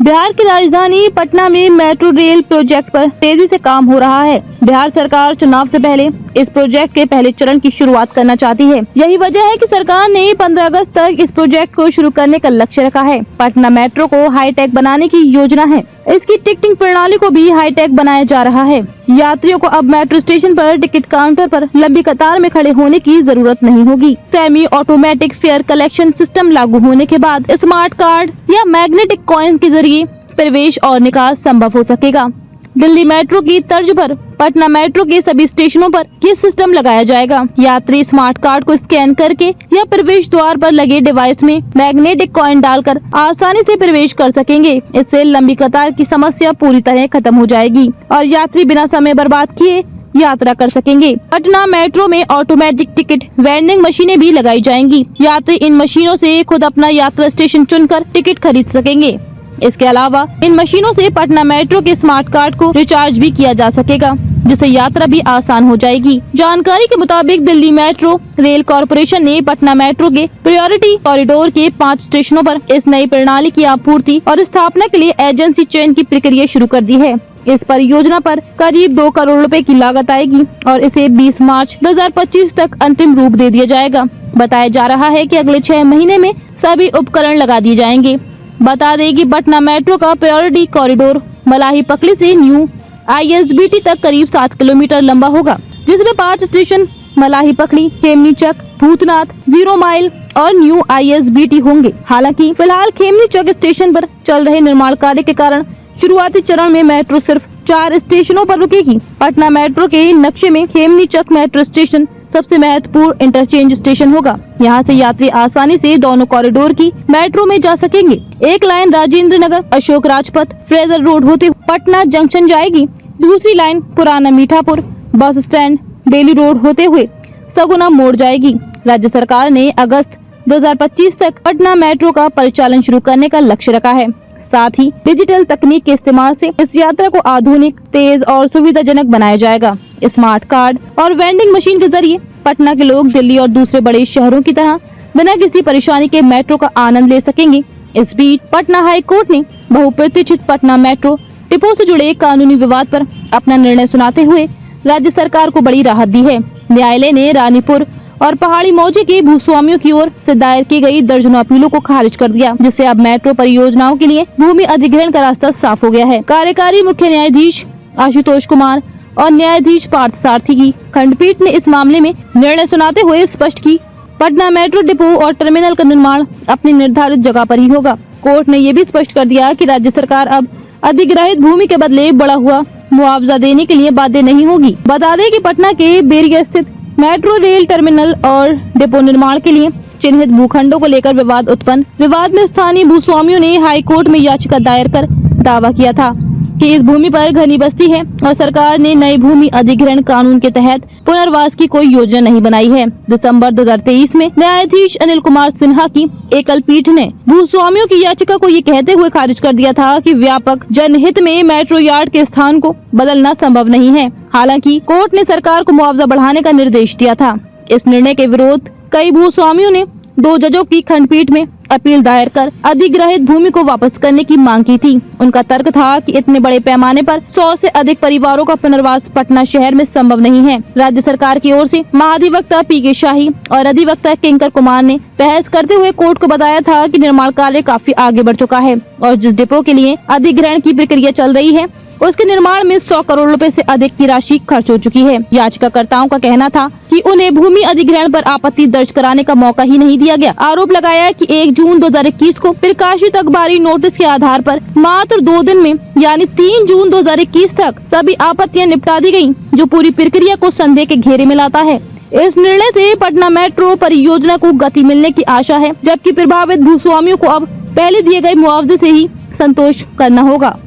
बिहार की राजधानी पटना में मेट्रो रेल प्रोजेक्ट पर तेजी से काम हो रहा है। बिहार सरकार चुनाव से पहले इस प्रोजेक्ट के पहले चरण की शुरुआत करना चाहती है। यही वजह है कि सरकार ने 15 अगस्त तक इस प्रोजेक्ट को शुरू करने का लक्ष्य रखा है। पटना मेट्रो को हाईटेक बनाने की योजना है। इसकी टिकटिंग प्रणाली को भी हाईटेक बनाया जा रहा है। यात्रियों को अब मेट्रो स्टेशन पर टिकट काउंटर पर लंबी कतार में खड़े होने की जरूरत नहीं होगी। Semi automatic fair collection system लागू होने के बाद स्मार्ट कार्ड या मैग्नेटिक कॉइन के जरिए प्रवेश और निकास संभव हो सकेगा। दिल्ली मेट्रो की तर्ज पर पटना मेट्रो के सभी स्टेशनों पर ये सिस्टम लगाया जाएगा। यात्री स्मार्ट कार्ड को स्कैन करके या प्रवेश द्वार पर लगे डिवाइस में मैग्नेटिक कॉइन डालकर आसानी से प्रवेश कर सकेंगे। इससे लंबी कतार की समस्या पूरी तरह खत्म हो जाएगी और यात्री बिना समय बर्बाद किए यात्रा कर सकेंगे। पटना मेट्रो में ऑटोमेटिक टिकट वेंडिंग मशीनें भी लगाई जाएंगी। यात्री इन मशीनों से खुद अपना यात्रा स्टेशन चुनकर टिकट खरीद सकेंगे। इसके अलावा इन मशीनों से पटना मेट्रो के स्मार्ट कार्ड को रिचार्ज भी किया जा सकेगा, जिससे यात्रा भी आसान हो जाएगी। जानकारी के मुताबिक दिल्ली मेट्रो रेल कॉरपोरेशन ने पटना मेट्रो के प्रायोरिटी कॉरिडोर के 5 स्टेशनों पर इस नई प्रणाली की आपूर्ति और स्थापना के लिए एजेंसी चयन की प्रक्रिया शुरू कर दी है। इस परियोजना पर करीब 2 करोड़ रुपए की लागत आएगी और इसे 20 मार्च 2025 तक अंतिम रूप दे दिया जाएगा। बताया जा रहा है कि अगले 6 महीने में सभी उपकरण लगा दिए जाएंगे। बता दें कि पटना मेट्रो का प्रायोरिटी कॉरिडोर मलाही पकड़ी से न्यू ISBT तक करीब 7 किलोमीटर लंबा होगा, जिसमें 5 स्टेशन मलाही पकड़ी, खेमनी चक, भूतनाथ, 0 माइल और न्यू ISBT होंगे। हालांकि फिलहाल खेमनी चक स्टेशन पर चल रहे निर्माण कार्य के कारण शुरुआती चरण में मेट्रो सिर्फ 4 स्टेशनों पर रुकेगी। पटना मेट्रो के नक्शे में खेमनी चक मेट्रो स्टेशन सबसे महत्वपूर्ण इंटरचेंज स्टेशन होगा। यहाँ से यात्री आसानी से दोनों कॉरिडोर की मेट्रो में जा सकेंगे। एक line Rajendra Nagar, Ashok Rajpath, Fraser road होते पटना जंक्शन जाएगी। दूसरी लाइन पुराना मीठापुर बस स्टैंड, बेली रोड होते हुए सगुना मोड़ जाएगी। राज्य सरकार ने अगस्त 2025 तक पटना मेट्रो का परिचालन शुरू करने का लक्ष्य रखा है। साथ ही डिजिटल तकनीक के इस्तेमाल से इस यात्रा को आधुनिक, तेज और सुविधाजनक बनाया जाएगा। स्मार्ट कार्ड और वेंडिंग मशीन के जरिए पटना के लोग दिल्ली और दूसरे बड़े शहरों की तरह बिना किसी परेशानी के मेट्रो का आनंद ले सकेंगे। इस बीच पटना हाई कोर्ट ने बहुप्रतीक्षित पटना मेट्रो डिपो से जुड़े कानूनी विवाद पर अपना निर्णय सुनाते हुए राज्य सरकार को बड़ी राहत दी है। न्यायालय ने रानीपुर और पहाड़ी मौजे के भूस्वामियों की ओर से दायर की गई दर्जनों अपीलों को खारिज कर दिया, जिससे अब मेट्रो परियोजनाओं के लिए भूमि अधिग्रहण का रास्ता साफ हो गया है। कार्यकारी मुख्य न्यायाधीश आशुतोष कुमार और न्यायाधीश पार्थ सारथी की खंडपीठ ने इस मामले में निर्णय सुनाते हुए स्पष्ट की पटना मेट्रो डिपो और टर्मिनल का निर्माण अपनी निर्धारित जगह पर ही होगा। कोर्ट ने ये भी स्पष्ट कर दिया कि राज्य सरकार अब अधिग्रहित भूमि के बदले बढ़ा हुआ मुआवजा देने के लिए बाध्य नहीं होगी। बता दें कि पटना के बेरिया स्थित मेट्रो रेल टर्मिनल और डिपो निर्माण के लिए चिन्हित भूखंडों को लेकर विवाद में स्थानीय भूस्वामियों ने हाई कोर्ट में याचिका दायर कर दावा किया था कि इस भूमि पर घनी बस्ती है और सरकार ने नई भूमि अधिग्रहण कानून के तहत पुनर्वास की कोई योजना नहीं बनाई है। दिसंबर 2023 में न्यायाधीश अनिल कुमार सिन्हा की एकल पीठ ने भूस्वामियों की याचिका को ये कहते हुए खारिज कर दिया था कि व्यापक जनहित में मेट्रो यार्ड के स्थान को बदलना संभव नहीं है। हालांकि कोर्ट ने सरकार को मुआवजा बढ़ाने का निर्देश दिया था। इस निर्णय के विरोध कई भूस्वामियों ने 2 जजों की खंडपीठ में अपील दायर कर अधिग्रहित भूमि को वापस करने की मांग की थी। उनका तर्क था कि इतने बड़े पैमाने पर 100 से अधिक परिवारों का पुनर्वास पटना शहर में संभव नहीं है। राज्य सरकार की ओर से महाधिवक्ता PK शाही और अधिवक्ता किंकर कुमार ने बहस करते हुए कोर्ट को बताया था कि निर्माण कार्य काफी आगे बढ़ चुका है और जिस डिपो के लिए अधिग्रहण की प्रक्रिया चल रही है उसके निर्माण में 100 करोड़ रुपए से अधिक की राशि खर्च हो चुकी है। याचिकाकर्ताओं का कहना था कि उन्हें भूमि अधिग्रहण पर आपत्ति दर्ज कराने का मौका ही नहीं दिया गया। आरोप लगाया कि 1 जून 2021 को प्रकाशित अखबारी नोटिस के आधार पर मात्र 2 दिन में यानी 3 जून 2021 तक सभी आपत्तियां निपटा दी गयी, जो पूरी प्रक्रिया को संदेह के घेरे में लाता है। इस निर्णय से पटना मेट्रो परियोजना को गति मिलने की आशा है, जबकि प्रभावित भूस्वामियों को अब पहले दिए गए मुआवजे से ही संतोष करना होगा।